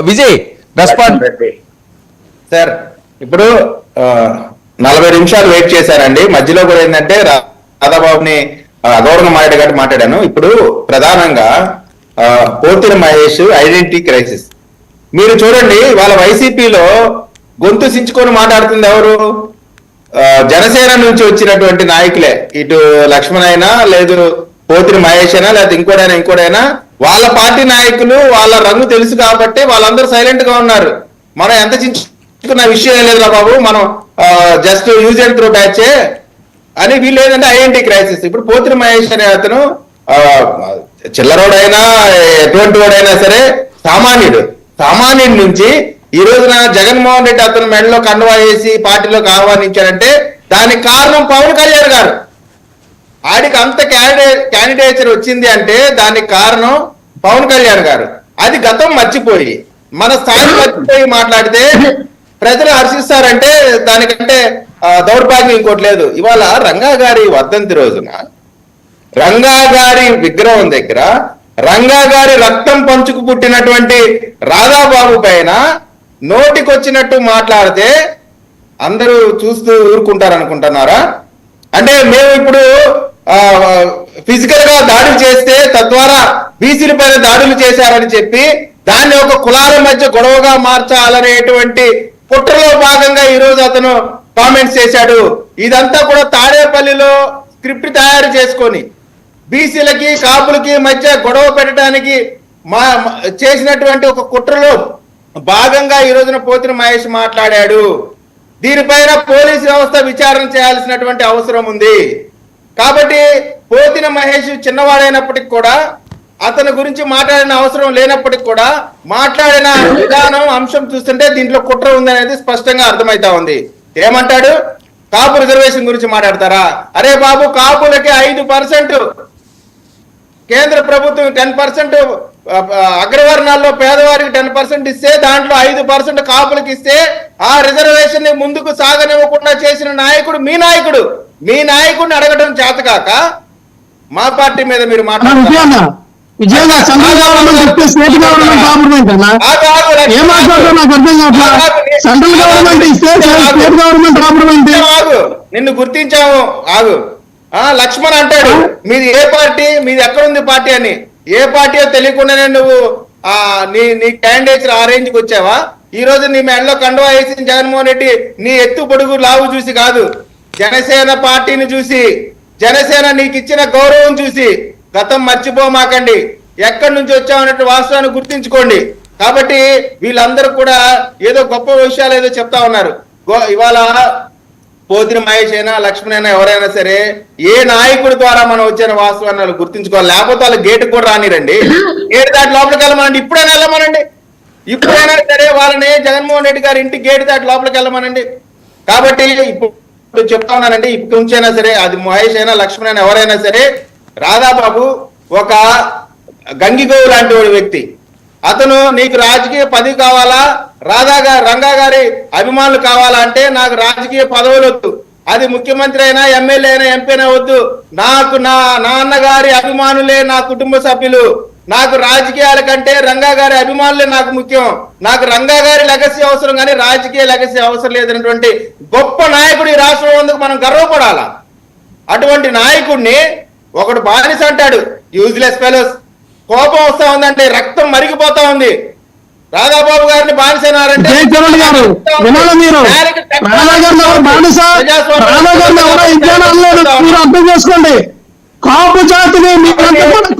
Vijay respond. Sir ఇప్పుడు 40 నిమిషాలు wait చేశారండి. మధ్యలో కూడా ఏంటంటే రాధాబాబుని అగౌరవంగా మాట్లాడాను. ఇప్పుడు ప్రధానంగా పోతిన మహేష్ ఐడెంటిటీ క్రైసిస్ మీరు చూడండి. వాళ్ళ వైసీపీలో గొంతు సించుకొని మాట్లాడుతుంది ఎవరు? జనసేన నుంచి వచ్చినటువంటి నాయకులే. ఇటు లక్ష్మణ్ అయినా లేదు పోతిన మహేష్ అయినా లేదా ఇంకోడైనా వాళ్ళ పార్టీ నాయకులు వాళ్ళ రంగు తెలుసు కాబట్టి వాళ్ళందరూ సైలెంట్ గా ఉన్నారు. మనం ఎంత చించుకున్న విషయం ఏం లేదురా బాబు, మనం జస్ట్ యూజ్ అండ్ త్రో బ్యాచే అని వీళ్ళు ఏదంటే ఐడెంటిటీ క్రైసిస్. ఇప్పుడు పోతిన మహేష్ అనే అతను చిల్లరోడైనా ఎటువంటి వాడైనా సరే సామాన్యుడి నుంచి ఈ రోజున జగన్మోహన్ రెడ్డి అతను మెడలో కండువా వేసి పార్టీలోకి ఆహ్వానించారంటే దానికి కారణం పవన్ కళ్యాణ్ గారు. ఆడికి అంత క్యాండిడేచర్ వచ్చింది అంటే దానికి కారణం పవన్ కళ్యాణ్ గారు. అది గతం మర్చిపోయి మన స్థాయి మర్చిపోయి మాట్లాడితే ప్రజలు హర్షిస్తారంటే దానికంటే దౌర్భాగ్యం ఇంకోటి లేదు. ఇవాళ రంగా గారి వర్ధంతి రోజున రంగా గారి విగ్రహం దగ్గర రంగా గారి రక్తం పంచుకు పుట్టినటువంటి రాధాబాబు పైన నోటికొచ్చినట్టు మాట్లాడితే అందరూ చూస్తూ ఊరుకుంటారు అనుకుంటున్నారా? అంటే మేము ఇప్పుడు ఫిజికల్ గా దాడులు చేస్తే తద్వారా బీసీల పైన దాడులు చేశారని చెప్పి దాన్ని ఒక కులాల మధ్య గొడవగా మార్చాలనేటువంటి కుట్రలో భాగంగా ఈ రోజు అతను కామెంట్స్ చేశాడు. ఇదంతా కూడా తాడేపల్లిలో స్క్రిప్ట్ తయారు చేసుకొని బీసీలకి కాపులకి మధ్య గొడవ పెట్టడానికి చేసినటువంటి ఒక కుట్రలో భాగంగా ఈ రోజున పోతిన మహేష్ మాట్లాడాడు. దీనిపైన పోలీసు వ్యవస్థ విచారణ చేయాల్సినటువంటి అవసరం ఉంది. కాబట్టి పోతిన మహేష్ చిన్నవాడైనప్పటికి కూడా అతని గురించి మాట్లాడిన అవసరం లేనప్పటికి కూడా మాట్లాడిన విధానం అంశం చూస్తుంటే దీంట్లో కుట్ర ఉందనేది స్పష్టంగా అర్థమైతా ఉంది. ఏమంటాడు? కాపు రిజర్వేషన్ గురించి మాట్లాడతారా? అరే బాబు, కాపులకి 5%, కేంద్ర ప్రభుత్వం 10%, అగ్రవర్ణాల్లో పేదవారికి 10% ఇస్తే దాంట్లో 5% కాపులకు ఇస్తే ఆ రిజర్వేషన్ ని ముందుకు సాగనివ్వకుండా చేసిన నాయకుడు మీ నాయకుడిని అడగడం చేతకాక మా పార్టీ మీద మీరు మాట్లాడుతున్నారు. నిన్ను గుర్తించాము. ఆగు. లక్ష్మణ్ అంటాడు మీది ఏ పార్టీ, మీది ఎక్కడుంది పార్టీ అని. ఏ పార్టీయో తెలియకుండానే నువ్వు నీ క్యాండిడేట్స్ ఆ రేంజ్కి వచ్చావా? ఈ రోజు నీ మెడలో కండువా వేసిన జగన్మోహన్ రెడ్డి నీ ఎత్తు పొడుగు లావు చూసి కాదు, జనసేన పార్టీని చూసి, జనసేన నీకు ఇచ్చిన గౌరవం చూసి. గతం మర్చిపోమాకండి, ఎక్కడి నుంచి వచ్చామన్నట్టు వాస్తవాన్ని గుర్తించుకోండి. కాబట్టి వీళ్ళందరూ కూడా ఏదో గొప్ప విషయాలు ఏదో చెప్తా ఉన్నారు. ఇవాళ పోతిన మహేష్ అయినా లక్ష్మణ్ అయినా ఎవరైనా సరే ఏ నాయకుడి ద్వారా మనం వచ్చిన వాస్తవాన్ని వాళ్ళు గుర్తించుకోవాలి. లేకపోతే వాళ్ళు గేటు కూడా రానిరండి, గేటు దాటి లోపలికి వెళ్ళమనండి. ఇప్పుడైనా వెళ్ళమనండి, ఇప్పుడైనా సరే వాళ్ళని జగన్మోహన్ రెడ్డి గారి ఇంటి గేటు దాటి లోపలికి వెళ్ళమనండి. కాబట్టి ఇప్పుడు చెప్తా ఉన్నానండి, ఇప్పుడు నుంచైనా సరే అది మహేష్ అయినా లక్ష్మణ్ అయినా ఎవరైనా సరే, రాధాబాబు ఒక గంగిగోవు లాంటి వాడి వ్యక్తి. అతను నీకు రాజకీయ పదవి కావాలా, రంగా గారి అభిమానులు కావాలా అంటే నాకు రాజకీయ పదవులు వద్దు. అది ముఖ్యమంత్రి అయినా ఎమ్మెల్యే అయినా ఎంపీ అయినా వద్దు. నాకు నా నాన్నగారి అభిమానులే నా కుటుంబ సభ్యులు. నాకు రాజకీయాల కంటే రంగా గారి అభిమానులే నాకు ముఖ్యం. నాకు రంగా గారి లెగసీ అవసరం కానీ రాజకీయ లెగసీ అవసరం లేదన్నటువంటి గొప్ప నాయకుడు ఈ రాష్ట్రంలో ఉన్నందుకు మనం గర్వపడాలా. అటువంటి నాయకుడిని ఒకడు బానిస అంటాడు. Useless fellows. కోపం వస్తా ఉందంటే రక్తం మరిగిపోతా ఉంది. రాధాబాబు గారిని బానిసనారంటే అర్థం చేసుకోండి. కాపు జాతిని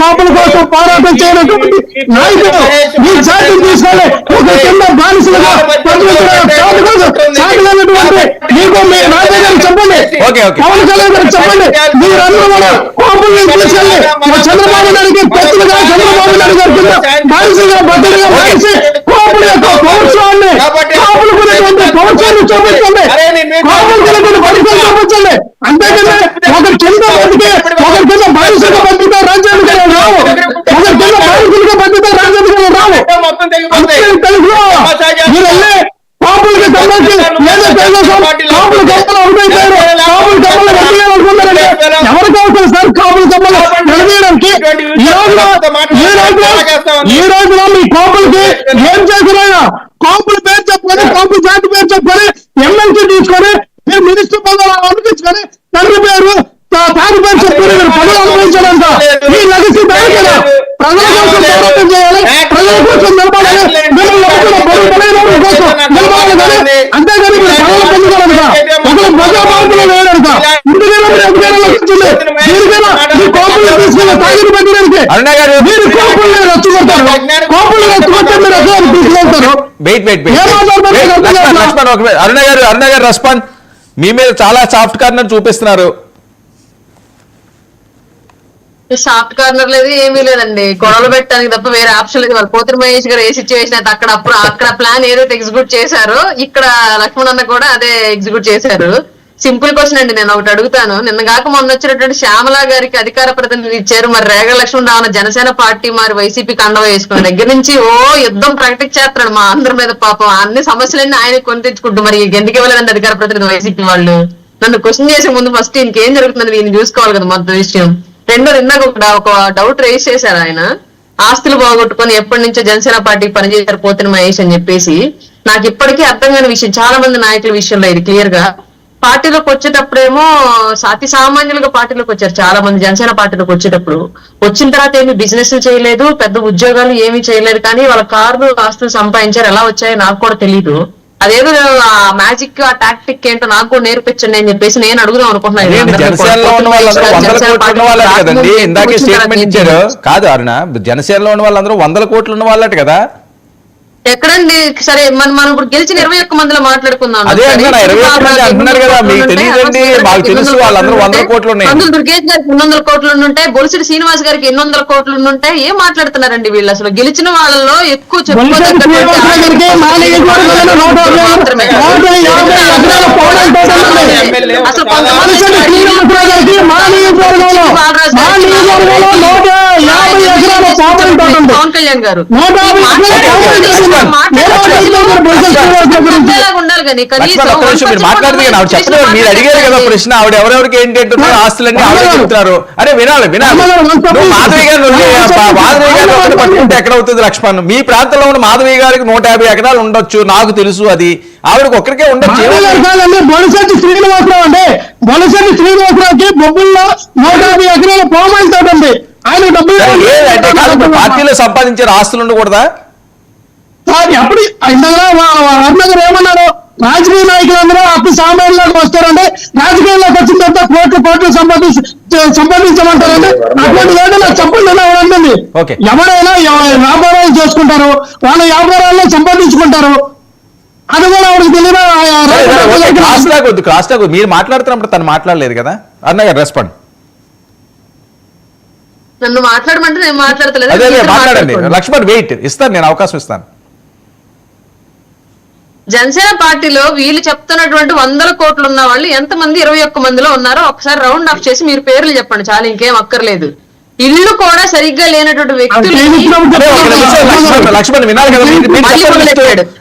కాపుల కోసం పోరాటం చేయనటువంటి నాయకుడు మీ జాతిని తీసుకొని ఒక కింద బానిసలుగా మీకు మీ రాజా గారు చెప్పండి, పవన్ కళ్యాణ్ గారు చెప్పండి, మీరందరూ కూడా కాపుల్ని తీసుకెళ్ళి చంద్రబాబు నాయుడికి పెద్దలుగా చంద్రబాబు నాయుడు గారి కింద బానిసలుగా భద్రతగా భావించి కాపుల యొక్క పౌరుషాన్ని, కాపులు కొనేటువంటి పౌరుషాన్ని చూపించండి, కాపులు కొనేటువంటి పరిస్థితులు చూపించండి. అంతేకాని ఒకరి కింద బతికే ఒకరి కింద బానిసలుగా బతికితే రాజ్యాంగం రావు, ఒకరి కింద బానిసలుగా బతికితే రాజ్యాంగం రావు. మీరు వెళ్ళి కాపులకి సంబంధించి ఏదో తెలుగుదేశం కాపులు కమ్మలు అవుతారు, కాపులు కమ్మలు వెళ్తున్నారండి. ఎవరికి అవసరం సార్ కాపులు కమ్మలు నిలదీయడానికి? ఈ రోజున మీ కోపులకి ఏం చేసినా కోపుల పేరు చెప్పుకొని కోపు జాతి పేరు చెప్పుకొని ఎమ్మెల్సీ తీసుకొని మీరు మినిస్టర్ పదవులు అనిపించుకొని తండ్రి పేరు తాను పేరు చెప్పుకొని మీరు పదవులు అనుభవించాలంట మీ లగసి దానికేనా ప్రజల కోసం పోరాటం చేయాలి ప్రజల కోసం నిలబడాలి నిలబడాలి కానీ అంతేగాని మీరు పదవులు పొందుకోవాలంట ఒకరు ప్రజా మార్పులు వేయడంట ఇందుకైనా మీ కోపులు తీసుకుని తాగిని పెట్టడానికి మీరు కోపుల్ని రచ్చుకుంటారు కోపుల్ని రచ్చుకుంటే మీరు ఎక్కడ తీసుకెళ్తారు అరుణ గారు రెస్పాండ్. మీ మీద చాలా సాఫ్ట్ కార్నర్ చూపిస్తున్నారు. సాఫ్ట్ కార్నర్ లేదు ఏమీ లేదండి, గొడవలు పెట్టడానికి తప్ప వేరే ఆప్షన్ లేదు. వాళ్ళు పోతిరి మహేష్ గారు ఏ సిచ్యువేషన్ అయితే అక్కడ ప్లాన్ ఏదైతే ఎగ్జిక్యూట్ చేశారో ఇక్కడ లక్ష్మణ్ అన్న కూడా అదే ఎగ్జిక్యూట్ చేశారు. సింపుల్ క్వశ్చన్ అండి, నేను ఒకటి అడుగుతాను. నిన్న కాక మొన్న వచ్చినటువంటి శ్యామల గారికి అధికార ప్రతినిధి ఇచ్చారు, మరి రేగ లక్ష్మణ్ రావణ జనసేన పార్టీ మరి వైసీపీ కండవ వేసుకున్న దగ్గర నుంచి యుద్ధం ప్రాక్టీస్ చేస్తున్నాడు మా అందరి మీద. పాపం అన్ని సమస్యలన్నీ ఆయన కొని తెచ్చుకుంటూ మరి ఎందుకు ఇవ్వలేదండి అధికార ప్రతినిధి వైసీపీ వాళ్ళు? నన్ను క్వశ్చన్ చేసే ముందు ఫస్ట్ ఇంకేం జరుగుతుంది ఈయన చూసుకోవాలి కదా మొత్తం విషయం. రెండోది ఇందాక ఒక డౌట్ రేస్ చేశారు ఆయన, ఆస్తులు పోగొట్టుకొని ఎప్పటి నుంచో జనసేన పార్టీకి పనిచేశారు పోతిన మహేష్ అని చెప్పేసి. నాకు ఇప్పటికీ అర్థం కాని విషయం, చాలా మంది నాయకుల విషయంలో ఇది క్లియర్ గా. పార్టీలోకి వచ్చేటప్పుడేమో అతి సామాన్యులుగా పార్టీలోకి వచ్చారు చాలా మంది. జనసేన పార్టీలోకి వచ్చేటప్పుడు వచ్చిన తర్వాత ఏమి బిజినెస్ చేయలేదు, పెద్ద ఉద్యోగాలు ఏమీ చేయలేదు, కానీ వాళ్ళ కార్లు ఆస్తులు సంపాదించారు. ఎలా వచ్చాయో నాకు కూడా తెలీదు. అదేదో ఆ మ్యాజిక్ ఆ టాక్టిక్ ఏంటో నాకు కూడా నేర్పించండి అని చెప్పేసి నేను అడుగుదాం అనుకుంటున్నాను. జనసేనలో ఉన్న వాళ్ళందరూ 100 కోట్లు ఉన్న వాళ్ళే కదండి, ఇందాకే స్టేట్మెంట్ ఇచ్చారు. కాదు అరుణ, జనసేనలో ఉన్న వాళ్ళందరూ 100 కోట్లు ఉన్న వాళ్ళట కదా. ఎక్కడండి? సరే మనం ఇప్పుడు గెలిచిన 21 మందిలో మాట్లాడుకుందాం. అదే 21 మంది అంటున్నారు కదా, మీకు తెలియదండి, మాకు తెలుసు వాళ్ళందరూ 100 కోట్లు ఉన్నాయి. అందులో దుర్గేష్ గారికి 800 కోట్లు ఉంటాయి, బొలిసిరి శ్రీనివాస్ గారికి 800 కోట్లు ఉంటాయి. ఏం మాట్లాడుతున్నారండి వీళ్ళు? అసలు గెలిచిన వాళ్ళలో ఎక్కువ అసలు పవన్ కళ్యాణ్ గారు ఉండాలి కానీ మీరు అడిగారు కదా ప్రశ్న, ఆవిడ ఎవరెవరికి ఏంటి అంటున్నారు, ఆస్తులన్నీ ఆవిడ చెప్తున్నారు. అరే వినాలి మాధవి గారు ఒకటి పట్టుకుంటే ఎక్కడ అవుతుంది లక్ష్మణ్? మీ ప్రాంతంలో ఉన్న మాధవి గారికి 150 ఎకరాలు ఉండొచ్చు, నాకు తెలుసు. అది ఆవిడకి ఒక్కరికే ఉండొచ్చు. బొలిశెట్టి శ్రీనివాసరావు అంటే బొలిశెట్టి శ్రీనివాసరావుకి బొబ్బుల్లో 150 ఎకరాల పామాయిల్ తోట ఉంది. ఆయన డబ్బులు పార్టీలో సంపాదించిన ఆస్తులు ఉండకూడదా? ఎప్పుడు అరుణగారు ఏమన్నారు, రాజకీయ నాయకులందరూ అప్పుడు సామాన్యులకు వస్తారంటే రాజకీయాల్లోకి వచ్చిన తర్వాత కోట్లు సంపాదించమంటారంటే అటువంటి ఏదైనా చెప్పండి ఉంటుంది. ఎవరైనా వ్యాపారాలు చేసుకుంటారు, వాళ్ళ వ్యాపారాల్లో సంపాదించుకుంటారు. అది కూడా ఆవిడకి తెలియదు. క్రాస్ టాక్ మీరు మాట్లాడుతున్నప్పుడు తను మాట్లాడలేదు కదా. అన్నగారు రెస్పాండ్. నన్ను మాట్లాడమంటే నేను మాట్లాడతలేదు. మాట్లాడండి లక్ష్మణ్, వెయిట్ ఇస్తాను, నేను అవకాశం ఇస్తాను. జనసేన పార్టీలో వీళ్ళు చెప్తున్నటువంటి 100 కోట్లు ఉన్న వాళ్ళు ఎంతమంది 21 మందిలో ఉన్నారో ఒకసారి రౌండ్ ఆఫ్ చేసి మీరు పేర్లు చెప్పండి, చాలా ఇంకేం అక్కర్లేదు. ఇల్లు కూడా సరిగ్గా లేనటువంటి వ్యక్తులు లక్ష్మణ్ వినాలి కదా,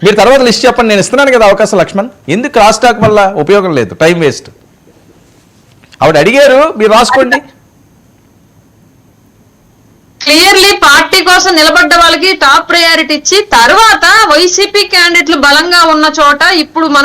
మీరు తర్వాత లిస్ట్ చెప్పండి, నేను ఇస్తున్నాను కదా అవకాశం. లక్ష్మణ్, ఎందుకు క్రాస్ టాక్ వల్ల ఉపయోగం లేదు, టైం వేస్ట్. ఆవిడ అడిగారు, మీరు రాసుకోండి. క్లియర్లీ పార్టీ కోసం నిలబడ్డ వాళ్ళకి టాప్ ప్రయారిటీ ఇచ్చి తర్వాత వైసీపీ క్యాండిడేట్లు బలంగా ఉన్న చోట ఇప్పుడు మనం